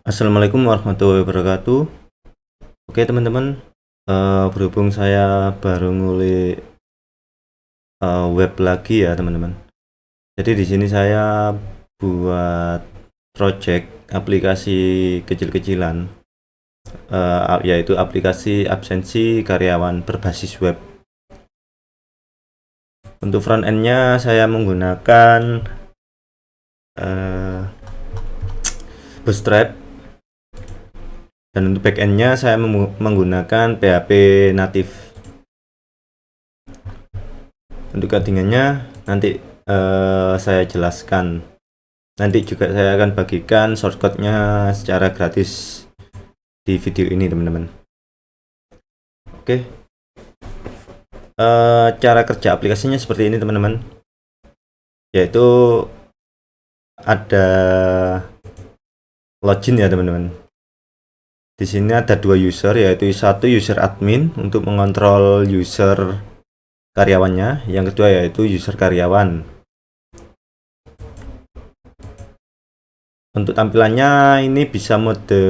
Assalamualaikum warahmatullahi wabarakatuh. Oke teman-teman, berhubung saya baru ngulik web lagi ya teman-teman. Jadi di sini saya buat project aplikasi kecil-kecilan, yaitu aplikasi absensi karyawan berbasis web. Untuk front end-nya saya menggunakan Bootstrap. Dan untuk backend-nya saya menggunakan PHP native. Untuk codingannya nanti saya jelaskan. Nanti juga saya akan bagikan shortcut-nya secara gratis di video ini teman-teman. Oke. Cara kerja aplikasinya seperti ini teman-teman. Yaitu ada login ya teman-teman. Di sini ada dua user, yaitu satu user admin untuk mengontrol user karyawannya, yang kedua yaitu user karyawan. Untuk tampilannya ini bisa mode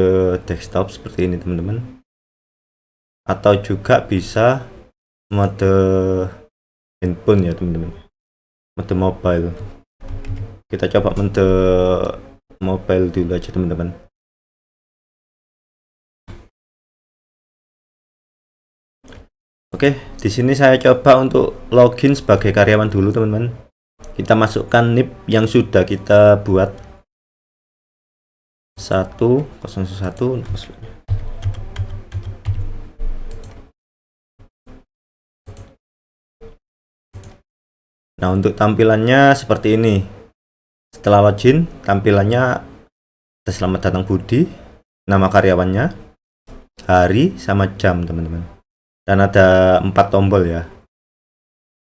desktop seperti ini teman-teman, atau juga bisa mode handphone ya teman-teman, mode mobile. Kita coba mode mobile dulu aja teman-teman. Oke, di sini saya coba untuk login sebagai karyawan dulu teman-teman. Kita masukkan NIP yang sudah kita buat 101. Nah, untuk tampilannya seperti ini. Setelah login, tampilannya ada selamat datang Budi, nama karyawannya, hari sama jam teman-teman. Dan ada 4 tombol ya.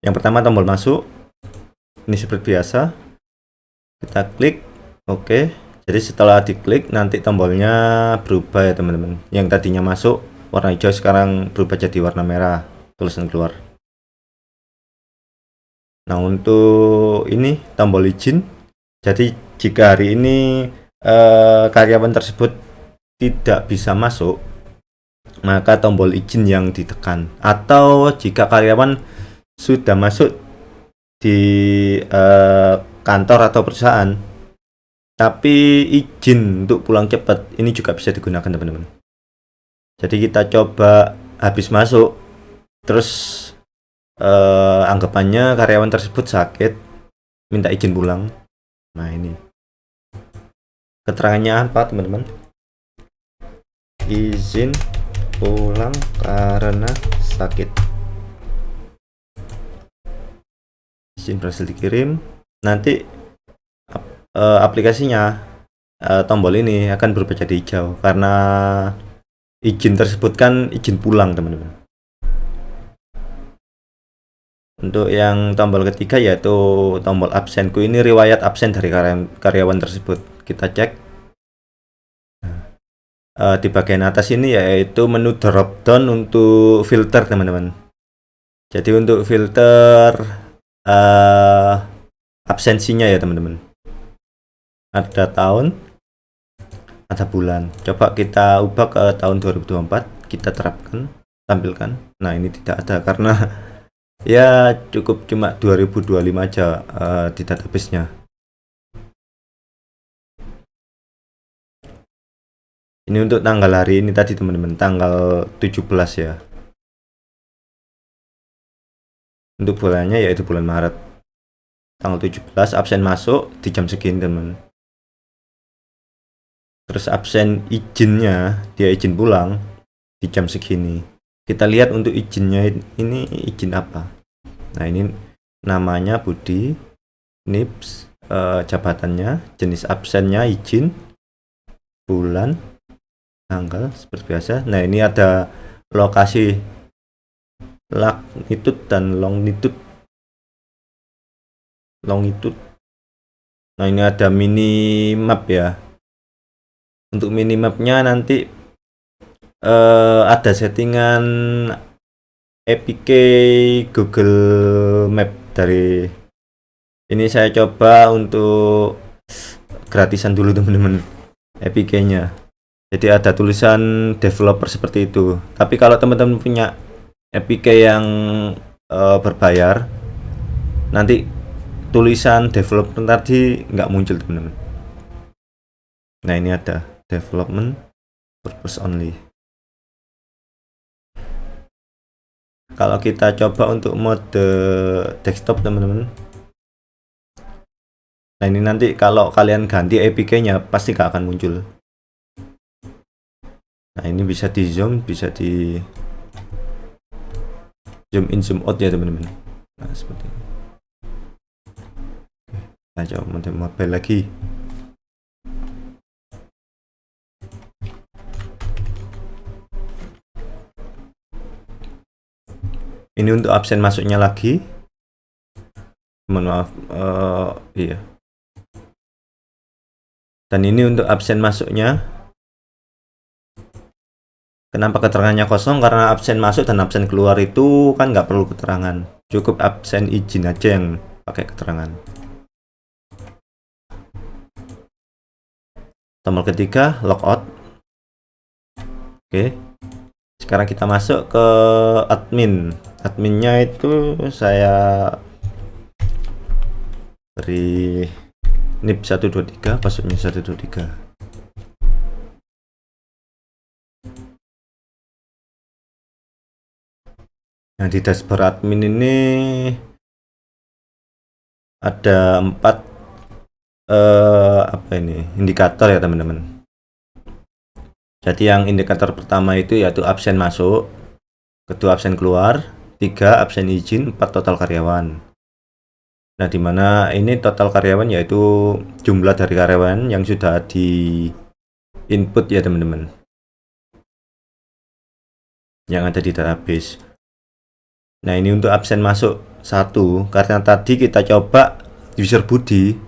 Yang pertama tombol masuk. Ini seperti biasa. Kita klik oke. Jadi setelah diklik nanti tombolnya berubah ya teman-teman. Yang tadinya masuk warna hijau sekarang berubah jadi warna merah, tulisan keluar. Nah, untuk ini tombol izin. Jadi jika hari ini karyawan tersebut tidak bisa masuk, maka tombol izin yang ditekan. Atau jika karyawan sudah masuk di kantor atau perusahaan tapi izin untuk pulang cepat, ini juga bisa digunakan teman-teman. Jadi kita coba habis masuk, terus anggapannya karyawan tersebut sakit, minta izin pulang. Nah, ini keterangannya apa teman-teman? Izin pulang karena sakit. Izin berhasil dikirim. Nanti aplikasinya tombol ini akan berubah jadi hijau karena izin tersebut kan izin pulang teman-teman. Untuk yang tombol ketiga yaitu tombol absenku, ini riwayat absen dari karyawan tersebut. Kita cek di bagian atas ini yaitu menu drop down untuk filter teman-teman. Jadi untuk filter absensinya ya teman-teman, ada tahun, ada bulan. Coba kita ubah ke tahun 2024, kita terapkan, tampilkan. Nah, ini tidak ada karena ya cukup cuma 2025 aja di database-nya. Ini untuk tanggal hari ini tadi teman-teman, tanggal 17 ya. Untuk bulannya yaitu bulan Maret. Tanggal 17 absen masuk di jam segini teman. Terus absen izinnya, dia izin pulang di jam segini. Kita lihat untuk izinnya ini izin apa. Nah, ini namanya Budi, NIPS, jabatannya, jenis absennya izin, bulan, tanggal seperti biasa. Nah, ini ada lokasi latitude dan longitude. Nah, ini ada minimap ya. Untuk minimapnya nanti ada settingan APK Google Map. Dari ini saya coba untuk gratisan dulu teman-teman APK-nya. Jadi ada tulisan developer seperti itu. Tapi kalau teman-teman punya APK yang berbayar, nanti tulisan developer tadi nggak muncul teman-teman. Nah ini ada development purpose only. Kalau kita coba untuk mode desktop teman-teman, nah ini nanti kalau kalian ganti APK-nya pasti nggak akan muncul. Nah ini bisa di zoom, bisa di zoom in zoom out ya teman-teman. Nah seperti ini. Nah coba mode mobile lagi. Ini untuk absen masuknya lagi. Mohon maaf, iya. Dan ini untuk absen masuknya. Kenapa keterangannya kosong? Karena absen masuk dan absen keluar itu kan nggak perlu keterangan. Cukup absen izin aja yang pakai keterangan. Tombol ketiga, logout. Oke. Sekarang kita masuk ke admin. Adminnya itu saya beri NIP 123, passwordnya 123. Nah di dashboard admin ini ada 4 apa ini indikator ya teman-teman. Jadi yang indikator pertama itu yaitu absen masuk, kedua absen keluar, 3 absen izin, 4 total karyawan. Nah dimana ini total karyawan yaitu jumlah dari karyawan yang sudah di input ya teman-teman, yang ada di database. Nah ini untuk absen masuk 1, karena tadi kita coba user body,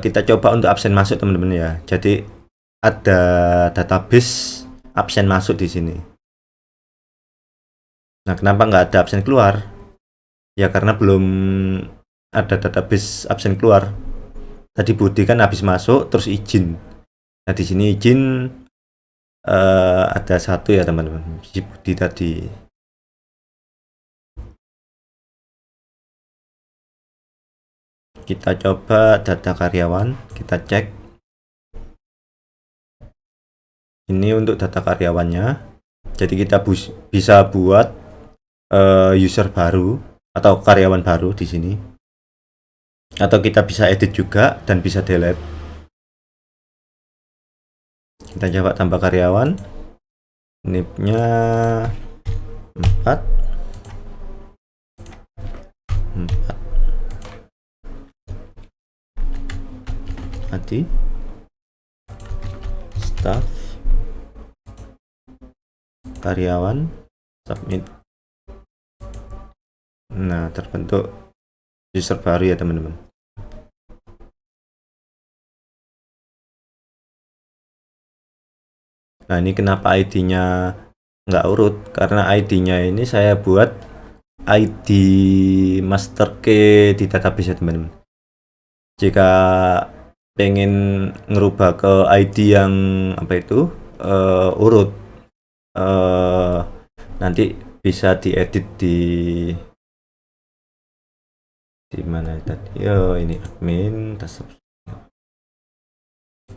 kita coba untuk absen masuk teman-teman ya. Jadi ada database absen masuk di sini. Nah kenapa nggak ada absen keluar? Ya karena belum ada database absen keluar. Tadi body kan habis masuk terus izin. Nah di sini izin ada 1 ya teman-teman, si body tadi. Kita coba data karyawan, kita cek. Ini untuk data karyawannya. Jadi kita bisa buat user baru atau karyawan baru di sini. Atau kita bisa edit juga dan bisa delete. Kita coba tambah karyawan. NIP-nya 4. Mati. Staff. Karyawan. Submit. Nah, terbentuk user baru ya teman-teman. Nah ini kenapa ID-nya nggak urut, karena ID-nya ini saya buat ID master key di database ya teman-teman. Jika pengen ngerubah ke ID yang apa itu urut, nanti bisa diedit di mana tadi? Oh ini admin.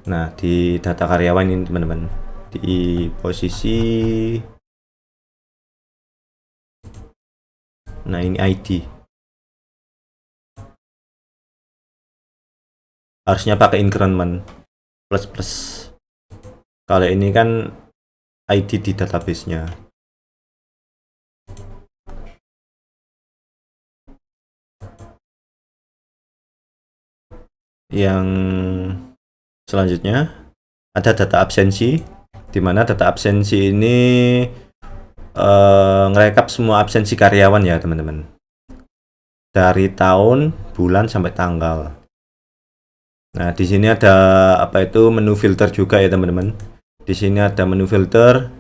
Nah di data karyawan ini teman-teman, di posisi, nah ini ID, harusnya pakai increment plus. Kalau ini kan ID di database-nya. Yang selanjutnya ada data absensi, di mana data absensi ini ngerekap semua absensi karyawan ya teman-teman, dari tahun, bulan sampai tanggal. Nah di sini ada apa itu menu filter juga ya teman-teman. Di sini ada menu filter.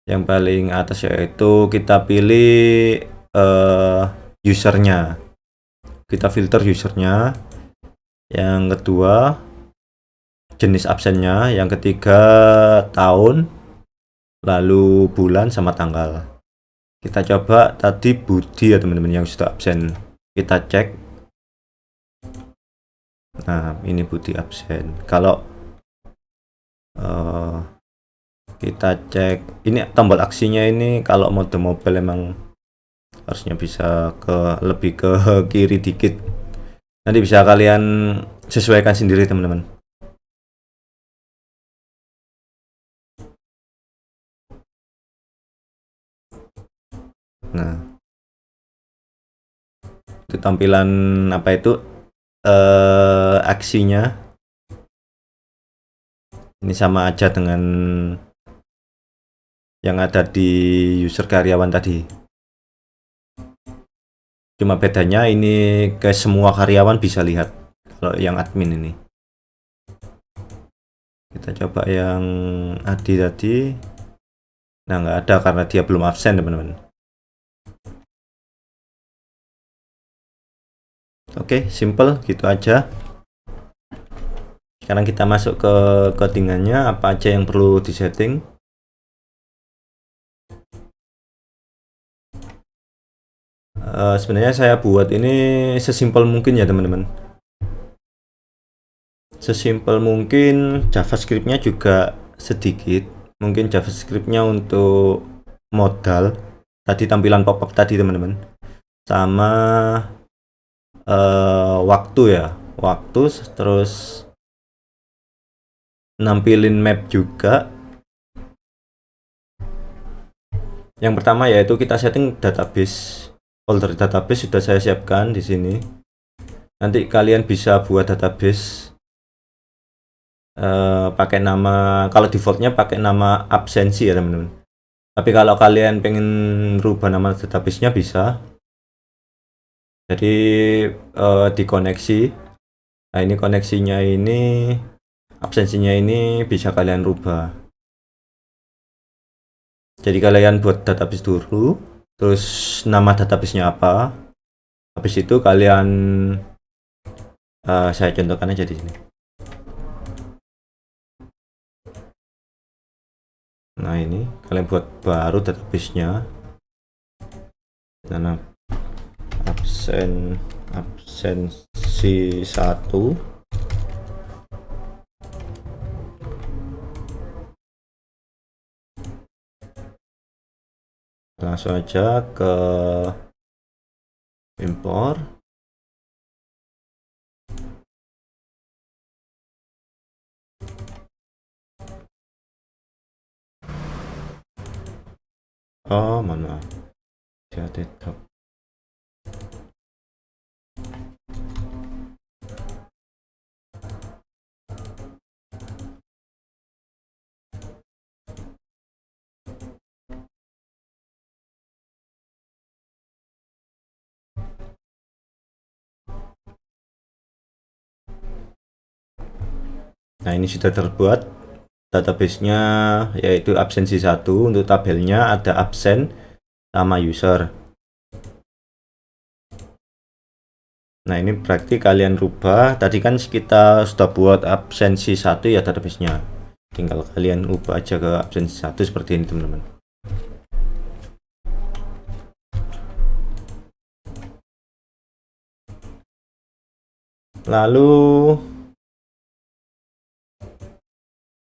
Yang paling atas yaitu kita pilih usernya, kita filter usernya. Yang kedua jenis absennya, yang ketiga tahun, lalu bulan sama tanggal. Kita coba tadi Budi ya teman-teman yang sudah absen, kita cek. Nah ini Budi absen. Kalau kita cek ini tombol aksinya, ini kalau mode mobile emang harusnya bisa lebih ke kiri dikit. Nanti bisa kalian sesuaikan sendiri teman-teman. Nah, itu tampilan apa itu aksinya. Ini sama aja dengan yang ada di user karyawan tadi. Cuma bedanya ini ke semua karyawan bisa lihat. Kalau yang admin ini. Kita coba yang Adi tadi. Nah, nggak ada karena dia belum absen teman-teman. Oke, simple gitu aja. Sekarang kita masuk ke codingannya, apa aja yang perlu disetting. Sebenarnya saya buat ini sesimpel mungkin ya teman-teman. Sesimpel mungkin, JavaScript-nya juga sedikit. Mungkin JavaScript-nya untuk modal. Tadi tampilan pop-up tadi teman-teman. Sama waktu ya. Waktu, terus nampilin map juga. Yang pertama yaitu kita setting database. Folder database sudah saya siapkan di sini. Nanti kalian bisa buat database pakai nama, kalau defaultnya pakai nama absensi ya teman-teman. Tapi kalau kalian pengen rubah nama database-nya bisa. Jadi dikoneksi. Nah ini koneksinya, ini absensinya ini bisa kalian rubah. Jadi kalian buat database dulu, terus nama database-nya apa. Habis itu kalian saya contohkan aja di sini. Nah ini kalian buat baru database-nya. Nah, absensi 1. Langsung aja ke import. Oh mana dia tetap. Nah ini sudah terbuat database-nya, yaitu absensi 1. Untuk tabelnya ada absen sama user. Nah ini berarti kalian rubah. Tadi kan kita sudah buat absensi 1 ya database-nya. Tinggal kalian ubah aja ke absensi 1 seperti ini teman-teman. Lalu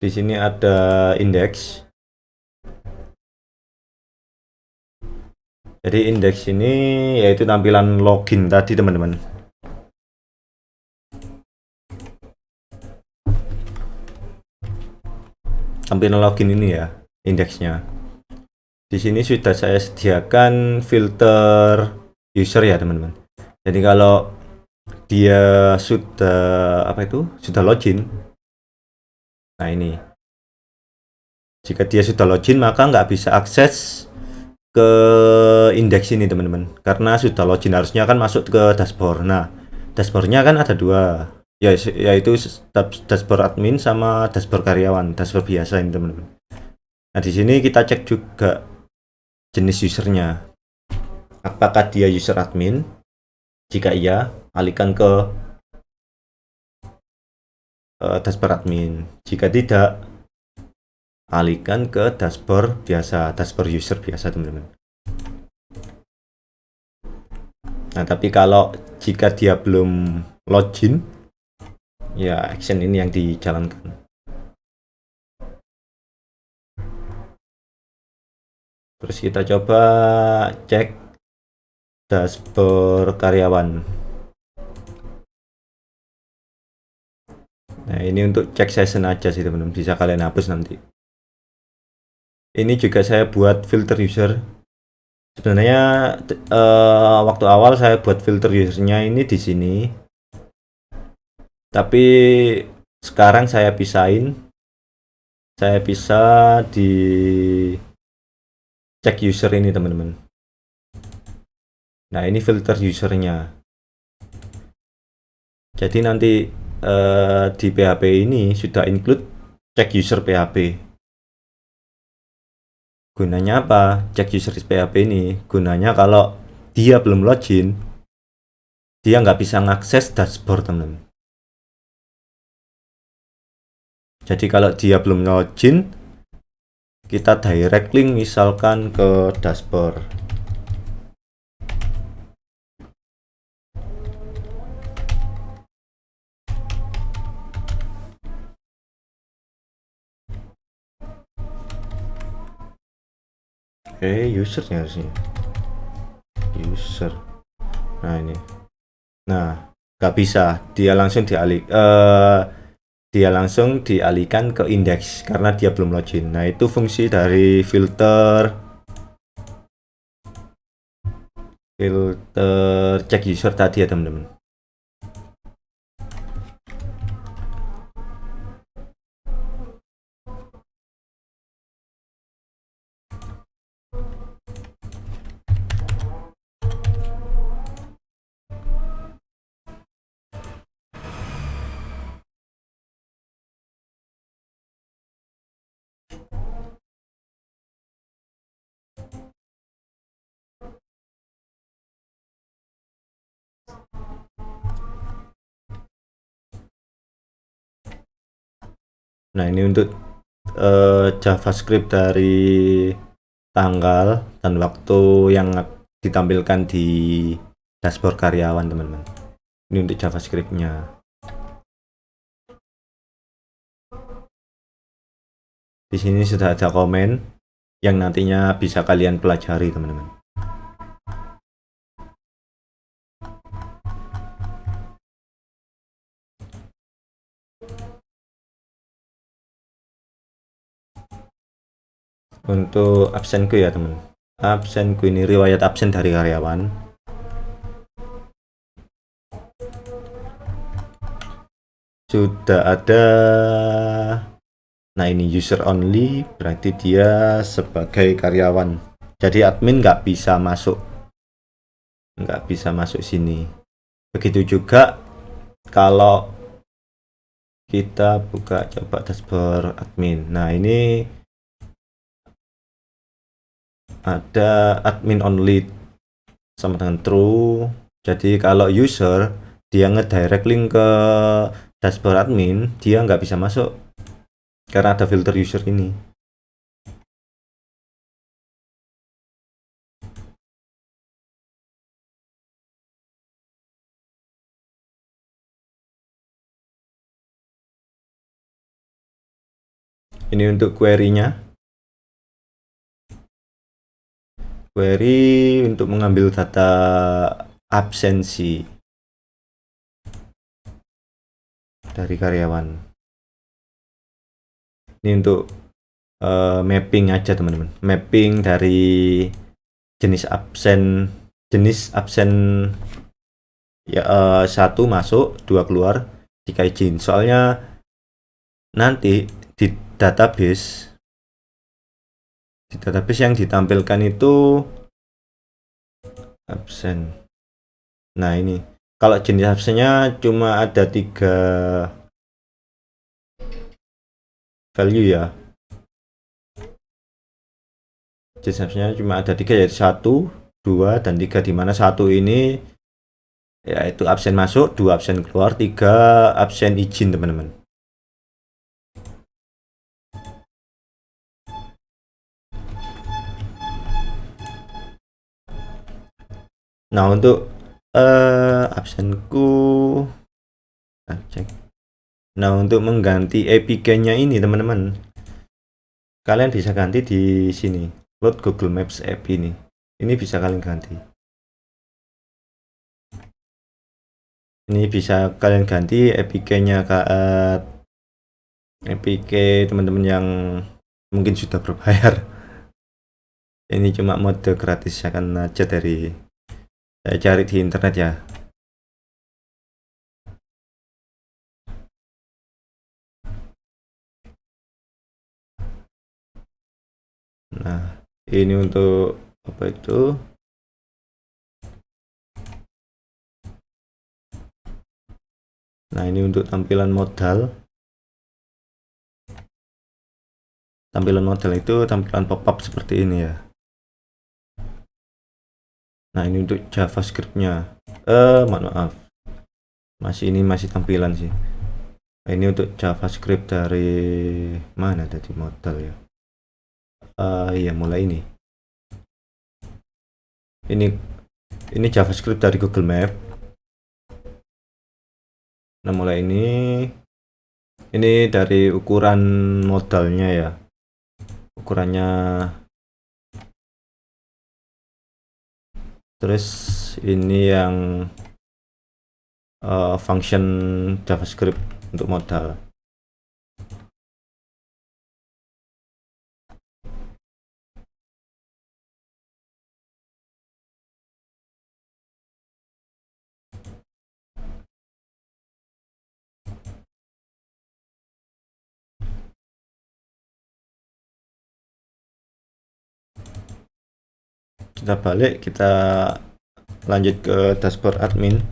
di sini ada indeks. Jadi indeks ini yaitu tampilan login tadi teman-teman. Tampilan login ini ya indeksnya. Di sini sudah saya sediakan filter user ya teman-teman. Jadi kalau dia sudah sudah login, nah ini, jika dia sudah login maka nggak bisa akses ke indeks ini teman-teman, karena sudah login. Harusnya kan masuk ke dashboard. Nah dashboardnya kan ada dua, yaitu dashboard admin sama dashboard karyawan, dashboard biasa ini teman-teman. Nah di sini kita cek juga jenis usernya, apakah dia user admin. Jika iya, alihkan ke dashboard admin. Jika tidak, alihkan ke dashboard biasa, dashboard user biasa teman-teman. Nah, tapi kalau jika dia belum login, ya action ini yang dijalankan. Terus kita coba cek dashboard karyawan. Nah, ini untuk cek session aja sih teman-teman, bisa kalian hapus nanti. Ini juga saya buat filter user. Sebenarnya waktu awal saya buat filter usernya ini di sini, tapi sekarang saya pisahin. Saya bisa di cek user ini teman-teman. Nah, ini filter usernya. Jadi nanti di PHP ini sudah include cek user PHP. Gunanya apa? Cek user PHP ini gunanya kalau dia belum login, dia nggak bisa ngakses dashboard teman-teman. Jadi kalau dia belum login, kita direct link misalkan ke dashboard. Usernya harusnya user. Nah, ini. Nah, nggak bisa, dia langsung dialihkan ke indeks karena dia belum login. Nah, itu fungsi dari filter cek user tadi ya teman-teman. Nah, ini untuk JavaScript dari tanggal dan waktu yang ditampilkan di dashboard karyawan teman-teman. Ini untuk JavaScript-nya. Di sini sudah ada komen yang nantinya bisa kalian pelajari teman-teman. Untuk absenku ya teman, absenku ini riwayat absen dari karyawan. Sudah ada. Nah, ini user only, berarti dia sebagai karyawan. Jadi admin nggak bisa masuk sini. Begitu juga kalau kita buka coba dashboard admin. Nah, ini ada admin only sama dengan true. Jadi kalau user dia ngedirect link ke dashboard admin, dia nggak bisa masuk karena ada filter user ini. Ini untuk query-nya. Query untuk mengambil data absensi dari karyawan. Ini untuk mapping aja teman-teman. Mapping dari jenis absen ya, 1 masuk, 2 keluar, 3 izin. Soalnya nanti di database yang ditampilkan itu absen. Nah, ini kalau jenis absennya cuma ada 3 value ya. Jenis absennya cuma ada 3, yaitu 1, 2, dan 3, di mana 1 ini yaitu absen masuk, 2 absen keluar, 3 absen izin teman-teman. Nah, untuk absenku, nah, cek. Nah, untuk mengganti APK-nya ini teman-teman, kalian bisa ganti di sini. Load Google Maps app ini. Ini bisa kalian ganti. Ini bisa kalian ganti APK-nya ke APK teman-teman yang mungkin sudah berbayar. Ini cuma mode gratis akan aja dari saya cari di internet ya. Nah, ini untuk apa itu? Nah, ini untuk tampilan modal. Tampilan modal itu tampilan pop-up seperti ini ya. Nah, ini untuk JavaScript-nya. Maaf. Ini masih tampilan sih. Nah, ini untuk JavaScript dari mana tadi modal ya? Ya mulai ini. Ini JavaScript dari Google Map. Nah, mulai ini dari ukuran modalnya ya. Ukurannya terus ini yang function JavaScript untuk modal. Kita balik, kita lanjut ke dashboard admin.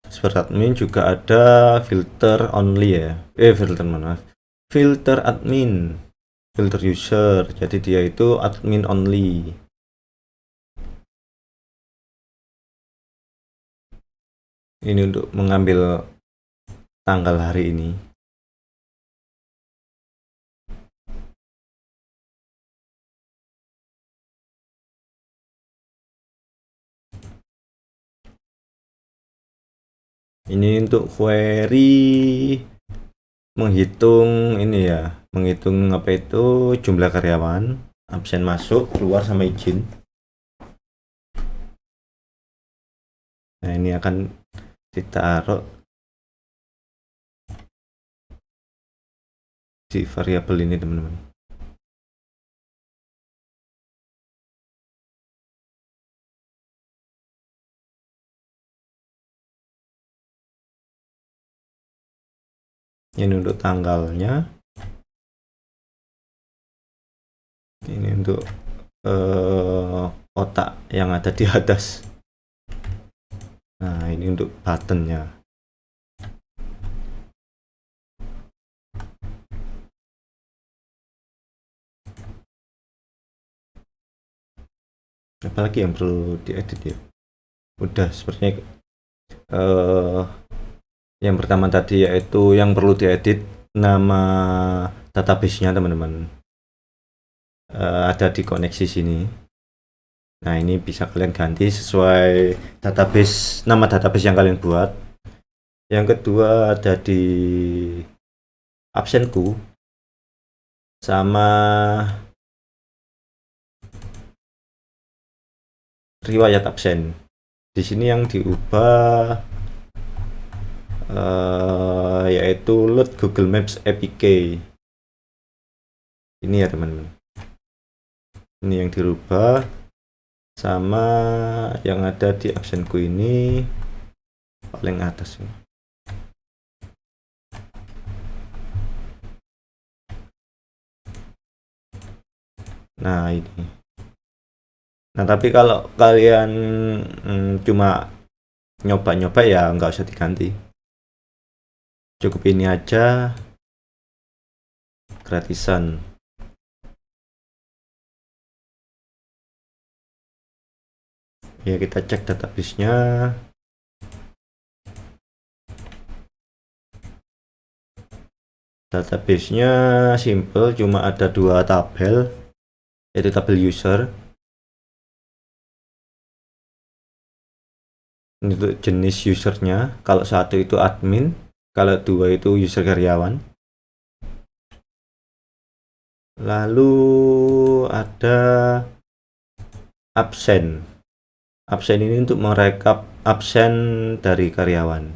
Dashboard admin juga ada filter only ya. Filter admin, filter user. Jadi dia itu admin only. Ini untuk mengambil tanggal hari ini. Ini untuk query menghitung ini ya, menghitung apa itu jumlah karyawan, absen masuk, keluar sama izin. Nah, ini akan ditaruh di variabel ini teman-teman. Ini untuk tanggalnya, ini untuk kotak yang ada di atas. Nah, ini untuk buttonnya. Apalagi yang perlu diedit ya? Udah sepertinya yang pertama tadi yaitu yang perlu diedit nama database-nya teman-teman. Ada di koneksi sini. Nah, ini bisa kalian ganti sesuai nama database yang kalian buat. Yang kedua ada di absenku sama riwayat absen. Di sini yang diubah yaitu load Google Maps APK. Ini ya teman-teman. Ini yang dirubah sama yang ada di absenku ini paling atas ya. Nah, ini. Nah, tapi kalau kalian cuma nyoba-nyoba ya nggak usah diganti. Cukup ini aja gratisan. Ya, kita cek database-nya. Database-nya simple, cuma ada 2 tabel, yaitu tabel user. Ini untuk jenis usernya, kalau satu itu admin, kalau 2 itu user karyawan. Lalu ada absen. Absen ini untuk merekap absen dari karyawan,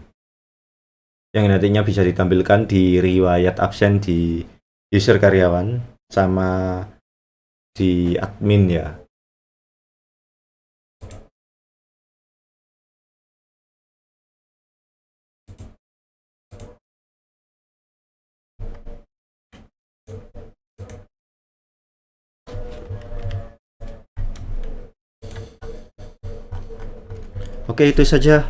yang nantinya bisa ditampilkan di riwayat absen di user karyawan sama di admin ya. Oke, itu saja.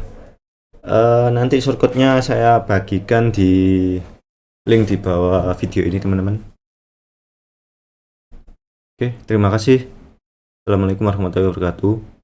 Nanti shortcutnya saya bagikan di link di bawah video ini, teman-teman. Oke, terima kasih. Assalamualaikum warahmatullahi wabarakatuh.